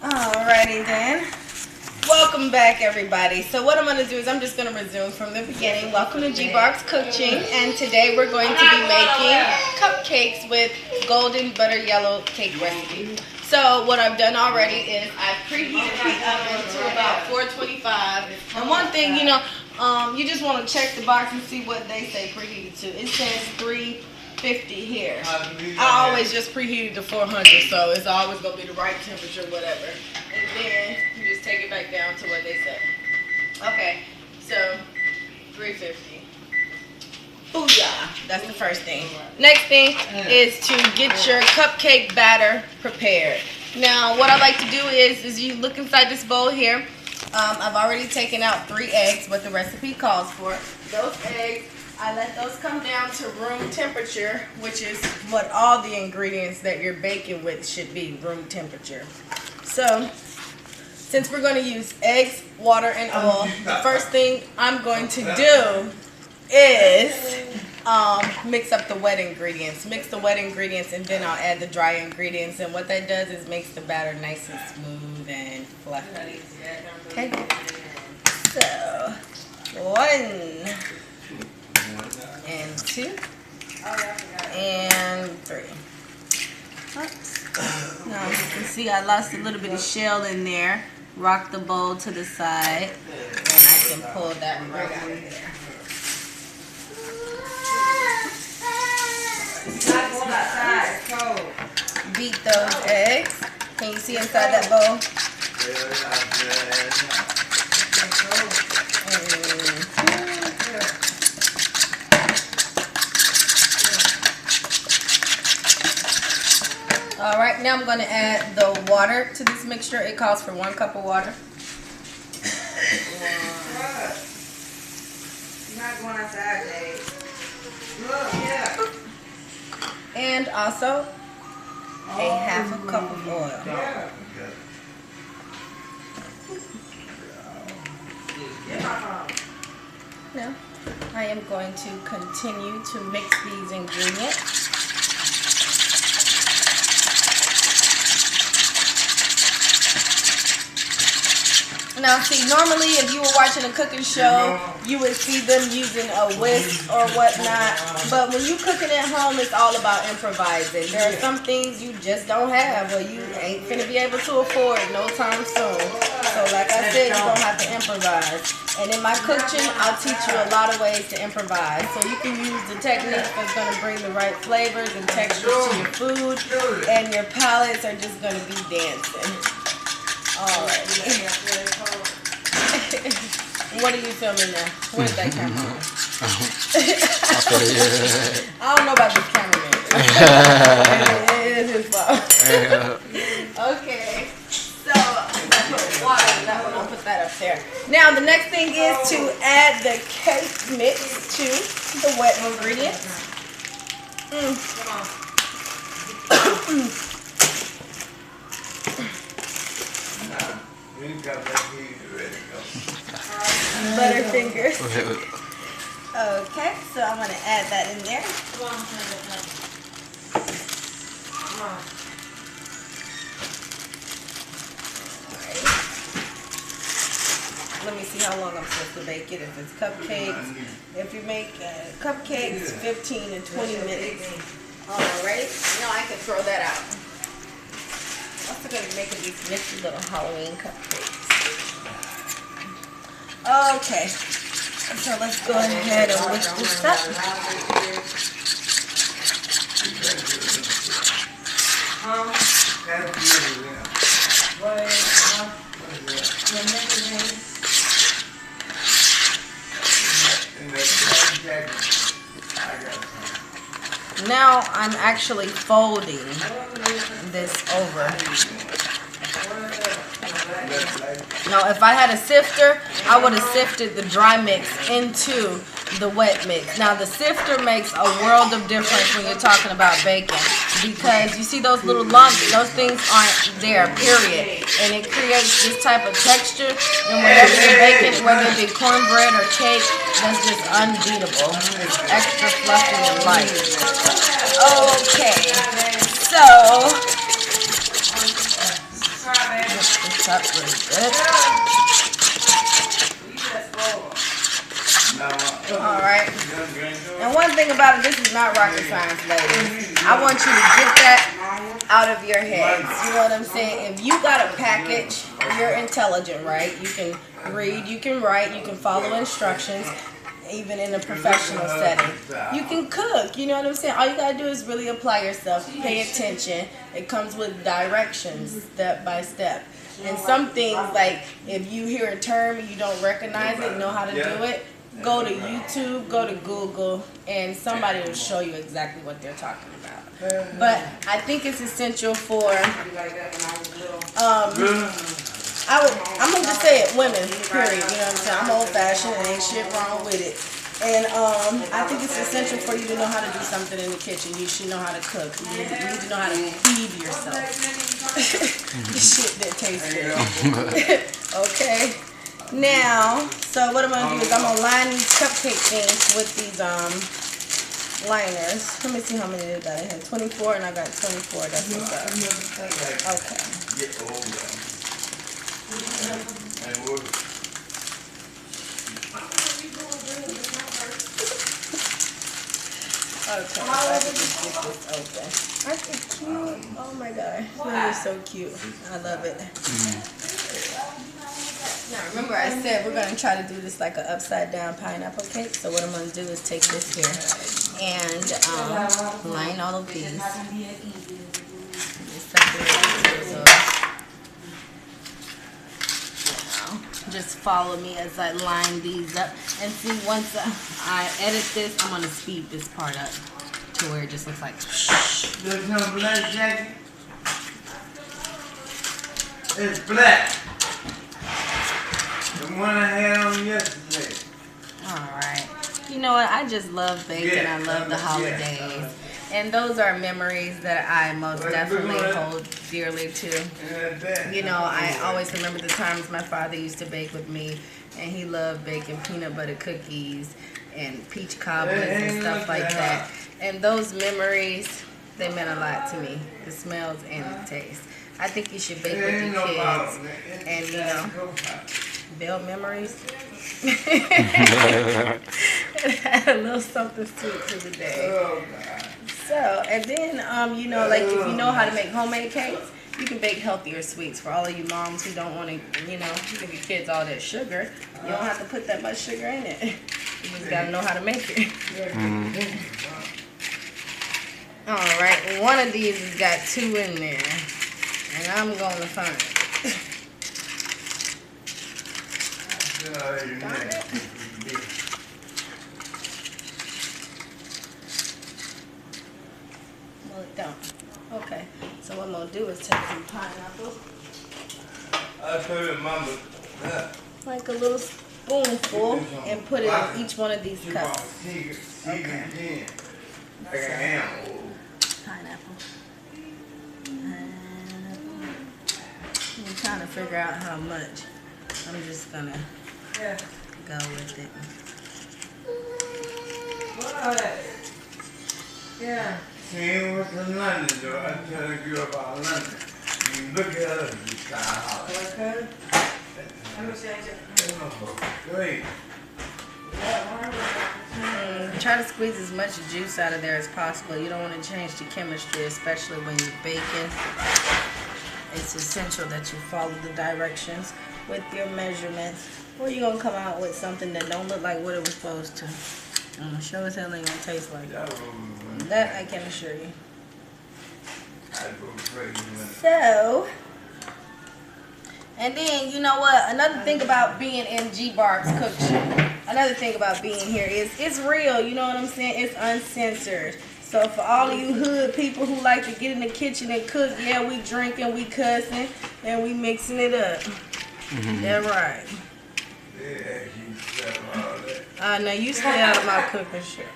Alrighty then. Welcome back, everybody. So what I'm going to do is I'm just going to resume from the beginning. Welcome to G-Barb's Kookchen, and today we're going to be making cupcakes with golden butter yellow cake recipe. So what I've done already is I've preheated the oven to about 425. And one thing, you just want to check the box and see what they say preheated to. It says 350 here. I always just preheated to 400, so it's always going to be the right temperature, whatever. And then you just take it back down to what they said. Okay, so 350. Booyah! That's the first thing. Next thing is to get your cupcake batter prepared. Now, what I like to do is you look inside this bowl here. I've already taken out 3 eggs, what the recipe calls for. Those eggs, I let those come down to room temperature, which is what all the ingredients that you're baking with should be, room temperature. So, since we're going to use eggs, water, and oil, the first thing I'm going to do is mix up the wet ingredients. Mix the wet ingredients, and then I'll add the dry ingredients. And what that does is makes the batter nice and smooth and fluffy. Okay? So, 1 and 2 and 3. Now you can see I lost a little bit of shell in there. Rock the bowl to the side, and I can pull that right out of there. Beat those eggs. Can you see inside that bowl? Alright, now I'm going to add the water to this mixture. It calls for 1 cup of water. You're not going outside, Dave. And also a half a cup of oil. Now, I am going to continue to mix these ingredients. Now, see, normally if you were watching a cooking show, you would see them using a whisk or whatnot. But when you cooking at home, it's all about improvising. There are some things you just don't have, or you ain't finna be able to afford no time soon. So, like I said, you're gonna have to improvise. And in my Kookchen, I'll teach you a lot of ways to improvise. So you can use the technique that's gonna bring the right flavors and textures to your food, and your palates are just gonna be dancing. Alright. What are you filming now? Where's that camera? I don't know about this cameraman. It is his fault. Okay. So, I'm going to put water in that one. I'll put that up there. Now, the next thing is to add the cake mix to the wet ingredients. Butterfingers. Okay, so I'm going to add that in there. Let me see how long I'm supposed to bake it. If it's cupcakes, if you make cupcakes, 15 to 20 minutes. Alright, now I can throw that out. I'm also going to be making these nifty little Halloween cupcakes. Okay, so let's go ahead and mix this up. Now I'm actually folding this over. Now, if I had a sifter, I would have sifted the dry mix into the wet mix. Now, the sifter makes a world of difference when you're talking about baking, because you see those little lumps, those things aren't there, period. And it creates this type of texture, and whatever you're baking, whether it be cornbread or cake, that's just unbeatable. It's extra fluffy and light. Okay, so up really good. Alright. And one thing about it, this is not rocket science, ladies. I want you to get that out of your heads. You know what I'm saying? If you got a package, you're intelligent, right? You can read, you can write, you can follow instructions, even in a professional setting. You can cook, you know what I'm saying? All you gotta do is really apply yourself, pay attention. It comes with directions, step by step. And some things, like if you hear a term and you don't recognize it, know how to do it, go to YouTube, go to Google, and somebody will show you exactly what they're talking about. But I think it's essential for, I'm going to just say it, women, period. You know what I'm saying? I'm old-fashioned, and ain't shit wrong with it. And I think it's essential for you to know how to do something in the kitchen. You should know how to cook. You need to know how to feed yourself. The shit that tastes good. Okay. Now, so what I'm going to do is I'm going to line these cupcake things with these liners. Let me see how many I got in here. 24, and I got 24. That's what's up. Okay. Okay, I can just get this open. Aren't they cute? Oh my god, they're so cute. I love it. Now remember I said we're going to try to do this like an upside down pineapple cake. So what I'm going to do is take this here and line all of these. Just follow me as I line these up. And see, once I edit this, I'm going to speed this part up to where it just looks like There's no black jacket. It's black. The one I had on yesterday. Alright. You know what? I just love baking. I love the holidays. And those are memories that I most definitely hold dearly to. You know, I always remember the times my father used to bake with me, and he loved baking peanut butter cookies and peach cobblers and stuff like that. And those memories, they meant a lot to me, the smells and the taste. I think you should bake with your kids and, you know, build memories. It had a little something sweet to the day. So, and then, you know, like if you know how to make homemade cakes, you can bake healthier sweets for all of you moms who don't want to, you know, give your kids all that sugar. You don't have to put that much sugar in it. You just got to know how to make it. All right, one of these has got 2 in there, and I'm going to find it. Got it. Well, it don't. Okay, so what I'm going to do is take some pineapples. I told your mama. Like a little spoonful and put it in each one of these cups. Okay. Pineapple. I'm trying to figure out how much. I'm just going to go with it. Yeah. See, what's in London, though? I'm telling you about London. You look at us, you style. Okay. Let me change it. Great. Try to squeeze as much juice out of there as possible. You don't want to change the chemistry, especially when you're baking. It's essential that you follow the directions with your measurements, or you're going to come out with something that don't look like what it was supposed to. Sure as hell ain't going to taste like that. That I can assure you. So, and then, you know what? Another thing about being in G Barb's Kookchen, another thing about being here is it's real, you know what I'm saying? It's uncensored. So for all of you hood people who like to get in the kitchen and cook, yeah, we drinking, we cussing, and we mixing it up. That right. Now you stay out of my cooking shit.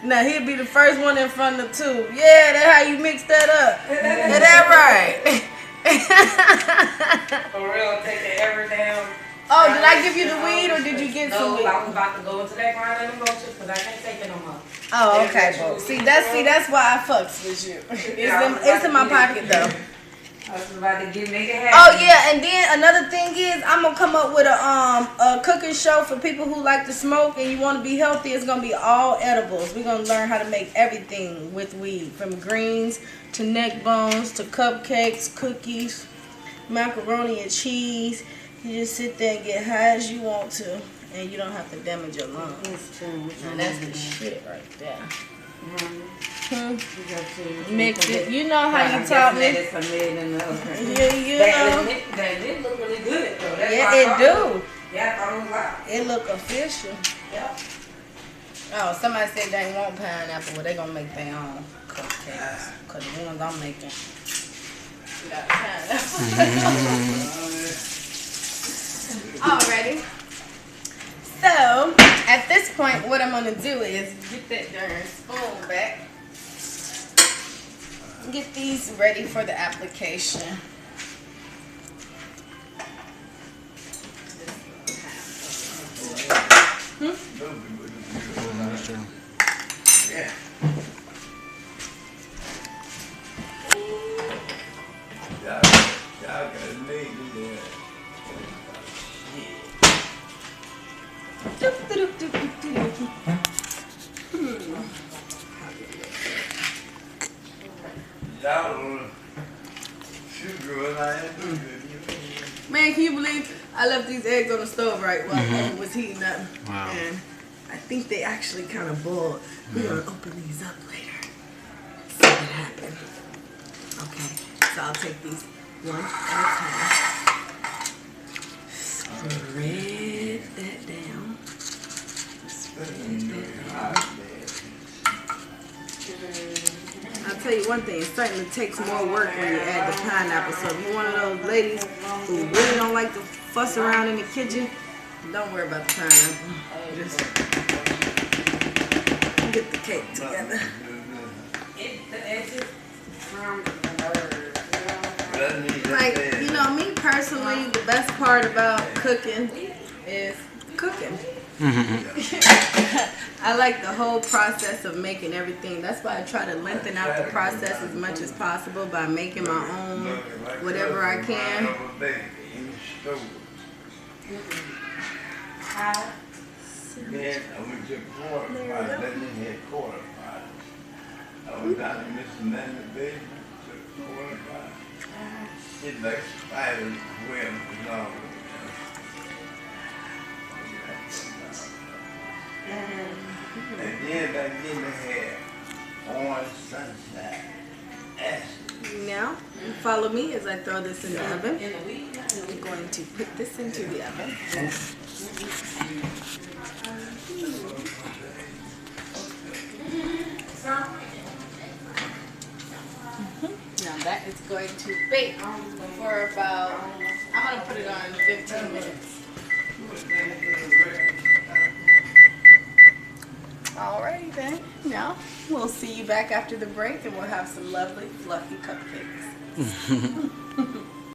Now he'll be the first one in front of the tube. Yeah, that's how you mix that up. Is that right? For real, taking every damn. Oh, did I give you the weed or did you get some weed? No, I was about to go into that grind and emotions because I can't take it no more. Oh, okay, bro. See, that's why I fucks with you. It's in my pocket though. I was about to make it happen. Oh yeah, and then another thing is I'm gonna come up with a cooking show for people who like to smoke and you want to be healthy. It's gonna be all edibles. We're gonna learn how to make everything with weed, from greens to neck bones to cupcakes, cookies, macaroni and cheese. You just sit there and get high as you want to, and you don't have to damage your lungs. That's true. And that's the shit right there. Mm-hmm. Mix it. You know how you taught me. Yeah, you know. That look really good though. Yeah, it do. Yeah, I thought it was loud. It look official. Yeah. Oh, somebody said they want pineapple. Well, they gonna make their own cupcakes. Cause the ones I'm making got pineapple. Alrighty. So, at this point, what I'm gonna do is get that darn spoon back. Get these ready for the application. Yeah. Y'all got me there. Man, can you believe I left these eggs on the stove right while it was heating up? Wow. And I think they actually kind of boiled. We're going to open these up later. See what happened. Okay, so I'll take these one at a time. Spread that down. Spread that down. I'll tell you one thing, it certainly takes more work when you add the pineapple. So if you're one of those ladies who really don't like to fuss around in the kitchen, don't worry about the pineapple. Just get the cake together. Like, you know, me personally, the best part about cooking is cooking. I like the whole process of making everything. That's why I try to lengthen out the process as much as possible by making my own whatever I can. Then I went to quarter pot, let me had quarter pot. I went down to Mr. Nanny Baby, took quarter pot. It like spider webs along. And then back in the hair, orange sunshine, acid. Now, follow me as I throw this in the oven. I'm going to put this into the oven. Now that is going to bake for about, I'm going to put it on 15 minutes. Alrighty then. Now we'll see you back after the break and we'll have some lovely fluffy cupcakes.